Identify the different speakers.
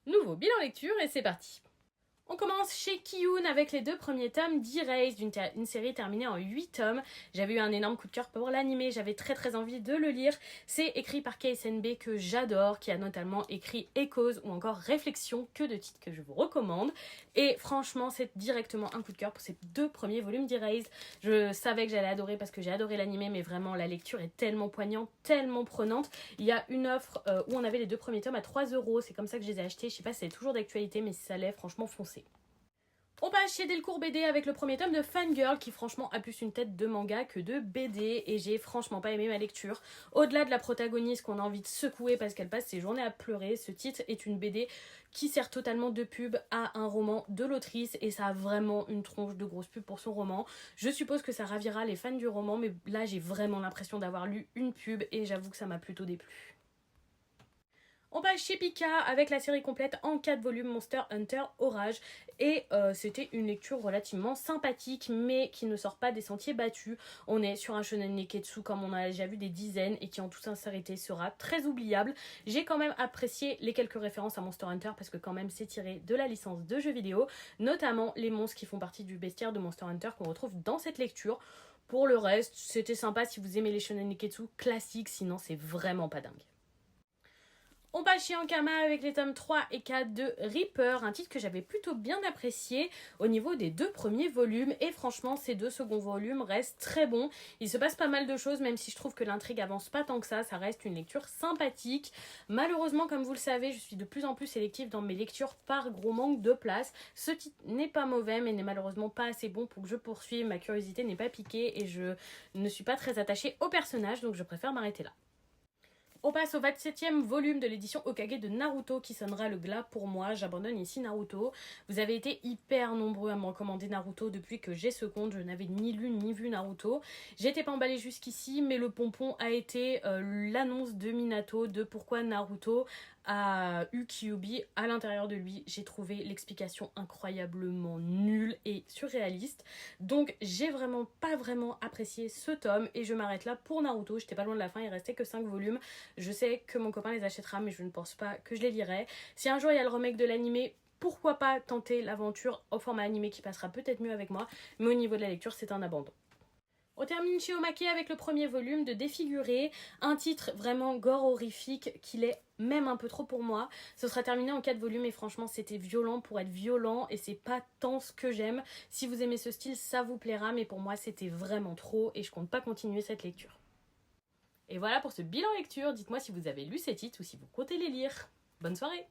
Speaker 1: Nouveau bilan lecture et c'est parti. On commence chez Kiyun avec les 2 premiers tomes d'Erased, une série terminée en 8 tomes. J'avais eu un énorme coup de cœur pour l'animé, j'avais très envie de le lire. C'est écrit par Kei Senbei que j'adore, qui a notamment écrit Echoes ou encore Réflexion, que de titres que je vous recommande. Et franchement, c'est directement un coup de cœur pour ces 2 premiers volumes d'Erased. Je savais que j'allais adorer parce que j'ai adoré l'animé, mais vraiment la lecture est tellement poignante, tellement prenante. Il y a une offre où on avait les 2 premiers tomes à 3€, c'est comme ça que je les ai achetés. Je sais pas si c'est toujours d'actualité, mais si ça l'est, franchement foncez. On passe chez Delcourt BD avec le premier tome de Fangirl qui franchement a plus une tête de manga que de BD et j'ai franchement pas aimé ma lecture. Au-delà de la protagoniste qu'on a envie de secouer parce qu'elle passe ses journées à pleurer, ce titre est une BD qui sert totalement de pub à un roman de l'autrice et ça a vraiment une tronche de grosse pub pour son roman. Je suppose que ça ravira les fans du roman mais là j'ai vraiment l'impression d'avoir lu une pub et j'avoue que ça m'a plutôt déplu. On passe chez Pika avec la série complète en 4 volumes Monster Hunter Orage et c'était une lecture relativement sympathique mais qui ne sort pas des sentiers battus. On est sur un shonen neketsu comme on a déjà vu des dizaines et qui en toute sincérité sera très oubliable. J'ai quand même apprécié les quelques références à Monster Hunter parce que quand même c'est tiré de la licence de jeux vidéo, notamment les monstres qui font partie du bestiaire de Monster Hunter qu'on retrouve dans cette lecture. Pour le reste, c'était sympa si vous aimez les shonen neketsu classiques, sinon c'est vraiment pas dingue. On passe chez Ankama avec les tomes 3 et 4 de Reaper, un titre que j'avais plutôt bien apprécié au niveau des 2 premiers volumes et franchement ces 2 seconds volumes restent très bons. Il se passe pas mal de choses même si je trouve que l'intrigue avance pas tant que ça reste une lecture sympathique. Malheureusement comme vous le savez je suis de plus en plus sélective dans mes lectures par gros manque de place. Ce titre n'est pas mauvais mais n'est malheureusement pas assez bon pour que je poursuive, ma curiosité n'est pas piquée et je ne suis pas très attachée au personnage donc je préfère m'arrêter là. On passe au 27e volume de l'édition Hokage de Naruto qui sonnera le glas pour moi. J'abandonne ici Naruto. Vous avez été hyper nombreux à me recommander Naruto depuis que j'ai ce compte. Je n'avais ni lu ni vu Naruto. J'étais pas emballée jusqu'ici, mais le pompon a été l'annonce de Minato de pourquoi Naruto a eu Kyuubi à l'intérieur de lui. J'ai trouvé l'explication incroyablement nulle et surréaliste. Donc j'ai pas vraiment apprécié ce tome et je m'arrête là pour Naruto. J'étais pas loin de la fin, il restait que 5 volumes. Je sais que mon copain les achètera mais je ne pense pas que je les lirai. Si un jour il y a le remake de l'animé, pourquoi pas tenter l'aventure au format animé qui passera peut-être mieux avec moi, mais au niveau de la lecture c'est un abandon. On termine chez Omake avec le premier volume de Défiguré, un titre vraiment gore horrifique qu'il est même un peu trop pour moi. Ce sera terminé en 4 volumes et franchement c'était violent pour être violent et c'est pas tant ce que j'aime. Si vous aimez ce style ça vous plaira mais pour moi c'était vraiment trop et je compte pas continuer cette lecture. Et voilà pour ce bilan lecture, dites-moi si vous avez lu ces titres ou si vous comptez les lire. Bonne soirée!